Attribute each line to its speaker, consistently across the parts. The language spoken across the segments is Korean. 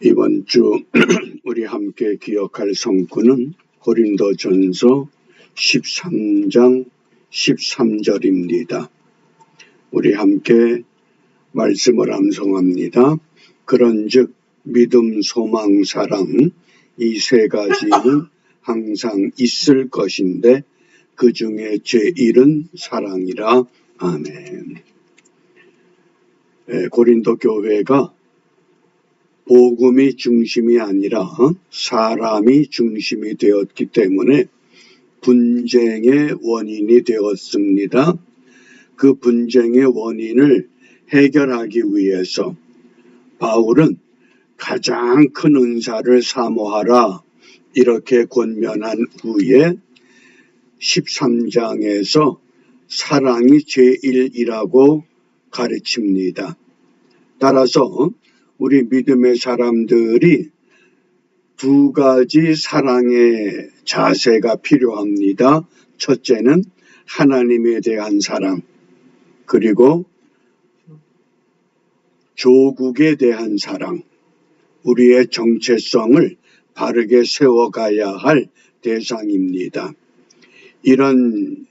Speaker 1: 이번 주 우리 함께 기억할 성구는 고린도전서 13장 13절입니다. 우리 함께 말씀을 암송합니다. 그런즉 믿음, 소망, 사랑 이 세 가지는 항상 있을 것인데 그 중에 제일은 사랑이라. 아멘. 고린도 교회가 복음이 중심이 아니라 사람이 중심이 되었기 때문에 분쟁의 원인이 되었습니다. 그 분쟁의 원인을 해결하기 위해서 바울은 가장 큰 은사를 사모하라 이렇게 권면한 후에 13장에서 사랑이 제일이라고 가르칩니다. 따라서 우리 믿음의 사람들이 두 가지 사랑의 자세가 필요합니다. 첫째는 하나님에 대한 사랑, 그리고 조국에 대한 사랑, 우리의 정체성을 바르게 세워가야 할 대상입니다. 이런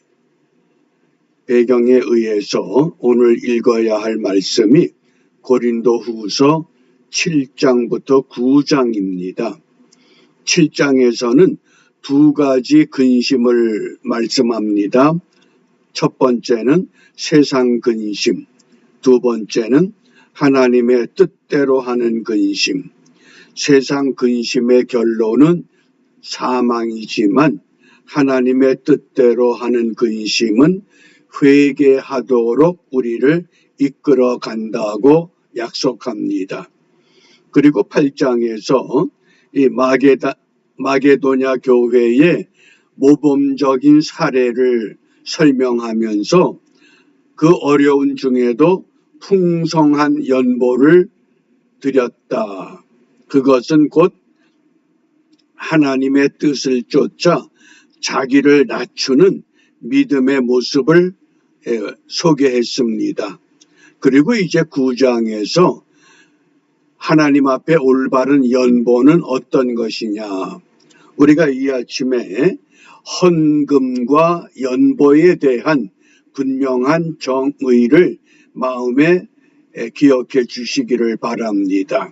Speaker 1: 배경에 의해서 오늘 읽어야 할 말씀이 고린도후서 7장부터 9장입니다. 7장에서는 두 가지 근심을 말씀합니다. 첫 번째는 세상 근심, 두 번째는 하나님의 뜻대로 하는 근심. 세상 근심의 결론은 사망이지만 하나님의 뜻대로 하는 근심은 회개하도록 우리를 이끌어 간다고 약속합니다. 그리고 8장에서 이 마게도냐 교회의 모범적인 사례를 설명하면서 그 어려운 중에도 풍성한 연보를 드렸다. 그것은 곧 하나님의 뜻을 쫓아 자기를 낮추는 믿음의 모습을 소개했습니다. 그리고 이제 9장에서 하나님 앞에 올바른 연보는 어떤 것이냐. 우리가 이 아침에 헌금과 연보에 대한 분명한 정의를 마음에 기억해 주시기를 바랍니다.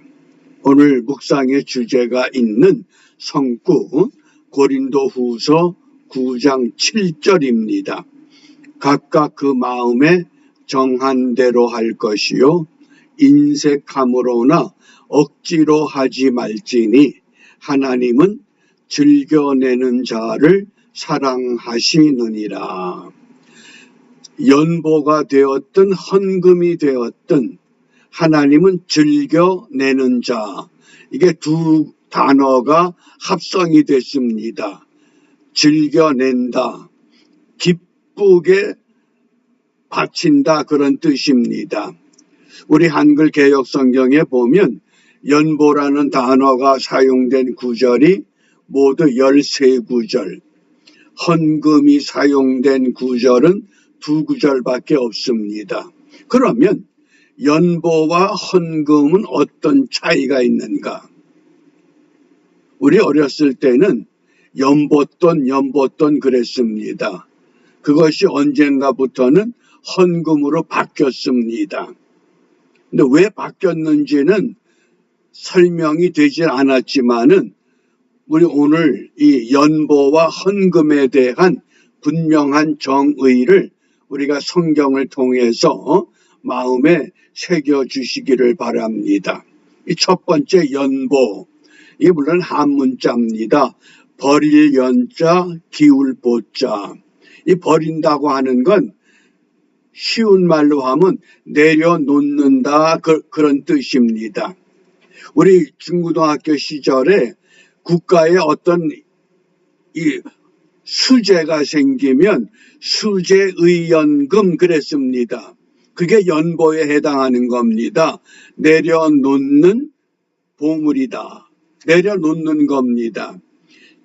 Speaker 1: 오늘 묵상의 주제가 있는 성구 고린도후서 9장 7절입니다. 각각 그 마음에 정한 대로 할 것이요 인색함으로나 억지로 하지 말지니 하나님은 즐겨내는 자를 사랑하시느니라. 연보가 되었든 헌금이 되었든 하나님은 즐겨내는 자, 이게 두 단어가 합성이 됐습니다. 즐겨낸다, 기쁘게 바친다, 그런 뜻입니다. 우리 한글 개역 성경에 보면 연보라는 단어가 사용된 구절이 모두 13구절, 헌금이 사용된 구절은 2구절밖에 없습니다. 그러면 연보와 헌금은 어떤 차이가 있는가? 우리 어렸을 때는 연보돈 그랬습니다. 그것이 언젠가부터는 헌금으로 바뀌었습니다. 근데 왜 바뀌었는지는 설명이 되지 않았지만은 우리 오늘 이 연보와 헌금에 대한 분명한 정의를 우리가 성경을 통해서 마음에 새겨 주시기를 바랍니다. 이 첫 번째 연보, 이게 물론 한문자입니다. 버릴 연자, 기울 보자. 이 버린다고 하는 건 쉬운 말로 하면 내려놓는다, 그런 뜻입니다. 우리 중고등학교 시절에 국가에 어떤 이 수재가 생기면 수재의연금 그랬습니다. 그게 연보에 해당하는 겁니다. 내려놓는 보물이다. 내려놓는 겁니다.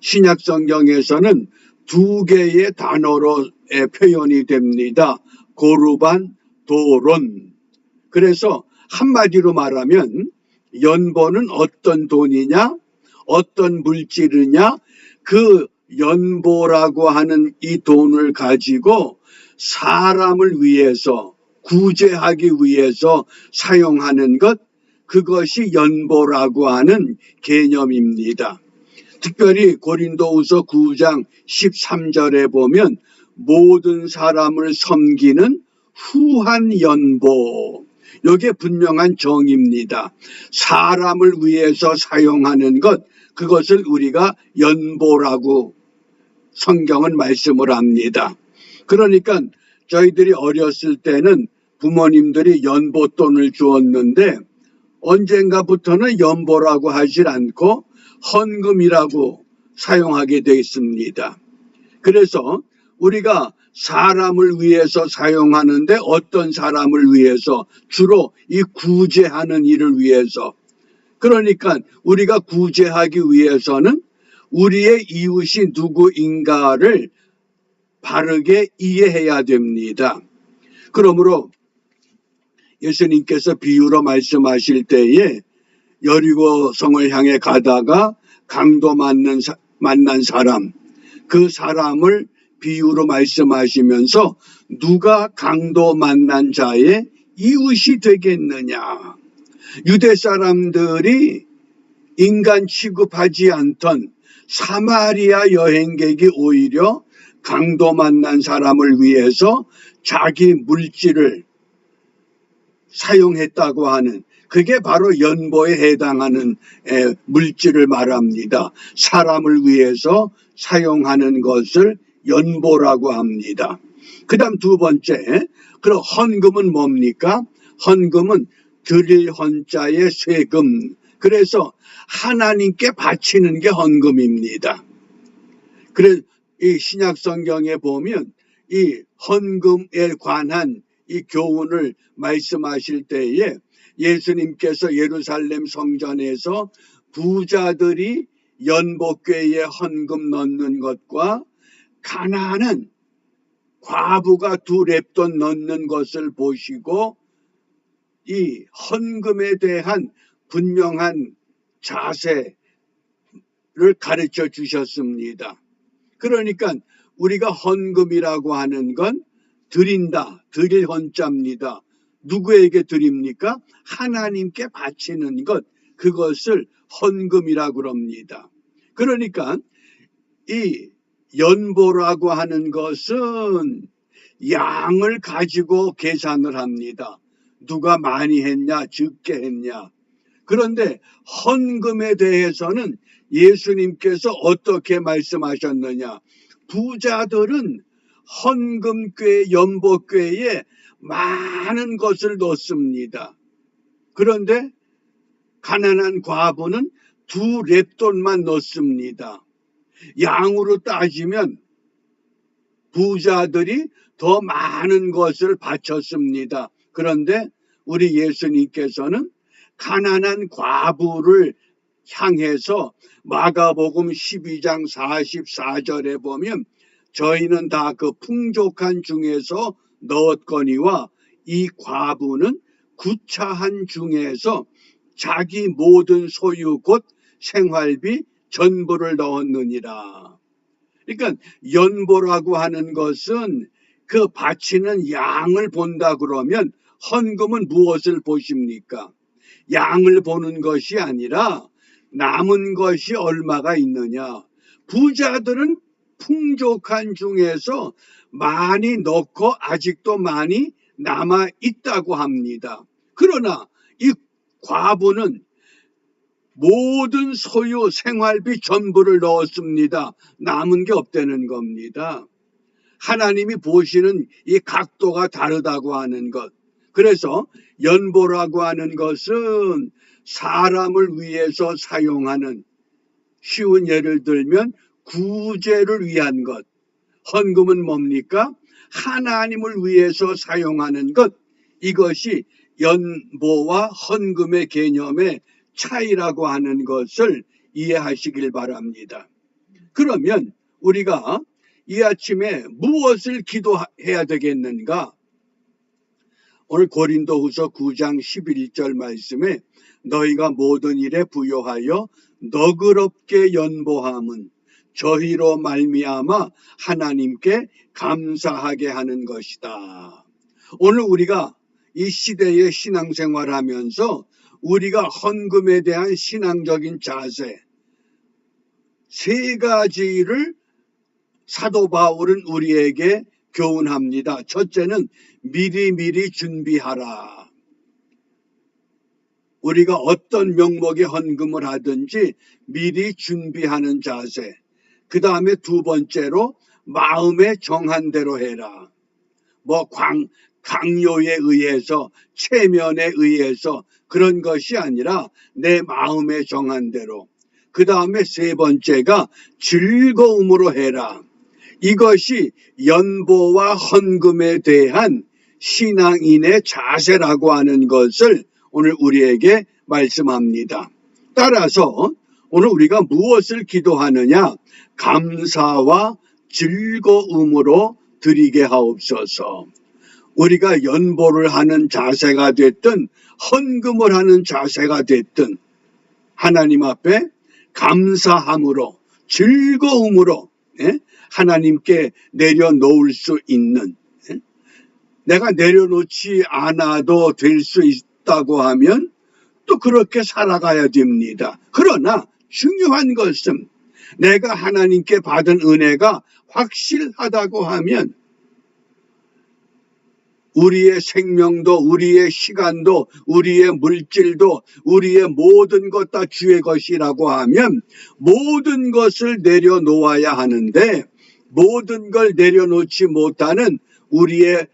Speaker 1: 신약 성경에서는 두 개의 단어로 표현이 됩니다. 고르반, 도론. 그래서 한마디로 말하면 연보는 어떤 돈이냐, 어떤 물질이냐, 그 연보라고 하는 이 돈을 가지고 사람을 위해서, 구제하기 위해서 사용하는 것, 그것이 연보라고 하는 개념입니다. 특별히 고린도후서 9장 13절에 보면 모든 사람을 섬기는 후한 연보, 이게 분명한 정의입니다. 사람을 위해서 사용하는 것, 그것을 우리가 연보라고 성경은 말씀을 합니다. 그러니까 저희들이 어렸을 때는 부모님들이 연보돈을 주었는데 언젠가부터는 연보라고 하질 않고 헌금이라고 사용하게 되어 있습니다. 그래서 우리가 사람을 위해서 사용하는데 어떤 사람을 위해서? 주로 이 구제하는 일을 위해서. 그러니까 우리가 구제하기 위해서는 우리의 이웃이 누구인가를 바르게 이해해야 됩니다. 그러므로 예수님께서 비유로 말씀하실 때에 여리고성을 향해 가다가 강도 만난 사람, 그 사람을 비유로 말씀하시면서 누가 강도 만난 자의 이웃이 되겠느냐. 유대 사람들이 인간 취급하지 않던 사마리아 여행객이 오히려 강도 만난 사람을 위해서 자기 물질을 사용했다고 하는, 그게 바로 연보에 해당하는 물질을 말합니다. 사람을 위해서 사용하는 것을 연보라고 합니다. 그 다음 두 번째, 그럼 헌금은 뭡니까? 헌금은 드릴 헌자의 세금, 그래서 하나님께 바치는 게 헌금입니다. 그래서 이 신약 성경에 보면 이 헌금에 관한 이 교훈을 말씀하실 때에 예수님께서 예루살렘 성전에서 부자들이 연복궤에 헌금 넣는 것과 가난한 과부가 2렙돈 넣는 것을 보시고 이 헌금에 대한 분명한 자세를 가르쳐 주셨습니다. 그러니까 우리가 헌금이라고 하는 건 드린다, 드릴 헌자입니다. 누구에게 드립니까? 하나님께 바치는 것, 그것을 헌금이라고 합니다. 그러니까 이 연보라고 하는 것은 양을 가지고 계산을 합니다. 누가 많이 했냐, 적게 했냐. 그런데 헌금에 대해서는 예수님께서 어떻게 말씀하셨느냐. 부자들은 헌금궤, 연복궤에 많은 것을 넣습니다. 그런데 가난한 과부는 2렙돈만 넣습니다. 양으로 따지면 부자들이 더 많은 것을 바쳤습니다. 그런데 우리 예수님께서는 가난한 과부를 향해서 마가복음 12장 44절에 보면 저희는 다 그 풍족한 중에서 넣었거니와 이 과부는 구차한 중에서 자기 모든 소유 곧 생활비 전부를 넣었느니라. 그러니까 연보라고 하는 것은 그 바치는 양을 본다 그러면 헌금은 무엇을 보십니까? 양을 보는 것이 아니라 남은 것이 얼마가 있느냐. 부자들은 풍족한 중에서 많이 넣고 아직도 많이 남아 있다고 합니다. 그러나 이 과부는 모든 소유 생활비 전부를 넣었습니다. 남은 게 없다는 겁니다. 하나님이 보시는 이 각도가 다르다고 하는 것. 그래서 연보라고 하는 것은 사람을 위해서 사용하는, 쉬운 예를 들면 구제를 위한 것. 헌금은 뭡니까? 하나님을 위해서 사용하는 것. 이것이 연보와 헌금의 개념의 차이라고 하는 것을 이해하시길 바랍니다. 그러면 우리가 이 아침에 무엇을 기도해야 되겠는가? 오늘 고린도후서 9장 11절 말씀에 너희가 모든 일에 부요하여 너그럽게 연보함은 저희로 말미암아 하나님께 감사하게 하는 것이다. 오늘 우리가 이 시대의 신앙생활을 하면서 우리가 헌금에 대한 신앙적인 자세 세 가지를 사도 바울은 우리에게 교훈합니다. 첫째는 미리미리 준비하라. 우리가 어떤 명목의 헌금을 하든지 미리 준비하는 자세. 그 다음에 두 번째로 마음에 정한 대로 해라. 강요에 의해서 체면에 의해서 그런 것이 아니라 내 마음에 정한 대로. 그 다음에 세 번째가 즐거움으로 해라. 이것이 연보와 헌금에 대한 신앙인의 자세라고 하는 것을 오늘 우리에게 말씀합니다. 따라서 오늘 우리가 무엇을 기도하느냐? 감사와 즐거움으로 드리게 하옵소서. 우리가 연보를 하는 자세가 됐든 헌금을 하는 자세가 됐든 하나님 앞에 감사함으로 즐거움으로 하나님께 내려놓을 수 있는, 내가 내려놓지 않아도 될 수 있다고 하면 또 그렇게 살아가야 됩니다. 그러나 중요한 것은 내가 하나님께 받은 은혜가 확실하다고 하면 우리의 생명도 우리의 시간도 우리의 물질도 우리의 모든 것 다 주의 것이라고 하면 모든 것을 내려놓아야 하는데 모든 걸 내려놓지 못하는 우리의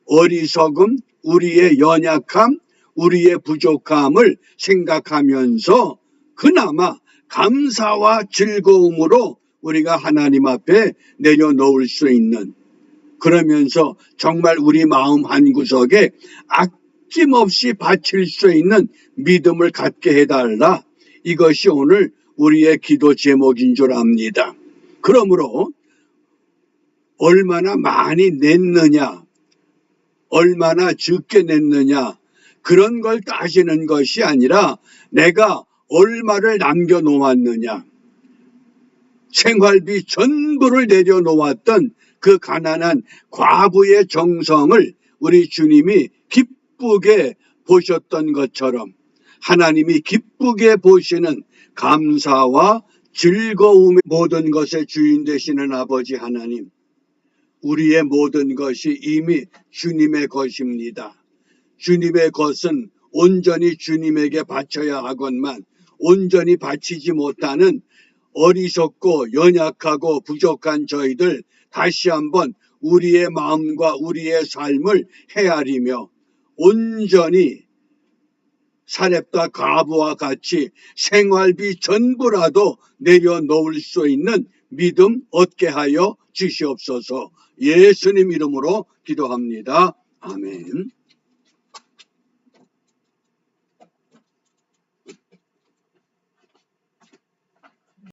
Speaker 1: 어리석음, 우리의 연약함, 우리의 부족함을 생각하면서 그나마 감사와 즐거움으로 우리가 하나님 앞에 내려놓을 수 있는, 그러면서 정말 우리 마음 한구석에 아낌없이 바칠 수 있는 믿음을 갖게 해달라. 이것이 오늘 우리의 기도 제목인 줄 압니다. 그러므로 얼마나 많이 냈느냐, 얼마나 적게 냈느냐, 그런 걸 따지는 것이 아니라 내가 얼마를 남겨놓았느냐, 생활비 전부를 내려놓았던 그 가난한 과부의 정성을 우리 주님이 기쁘게 보셨던 것처럼 하나님이 기쁘게 보시는 감사와 즐거움의 모든 것의 주인 되시는 아버지 하나님, 우리의 모든 것이 이미 주님의 것입니다. 주님의 것은 온전히 주님에게 바쳐야 하건만 온전히 바치지 못하는 어리석고 연약하고 부족한 저희들 다시 한번 우리의 마음과 우리의 삶을 헤아리며 온전히 사렙다 과부와 같이 생활비 전부라도 내려놓을 수 있는 믿음 얻게 하여 주시옵소서. 예수님 이름으로 기도합니다. 아멘.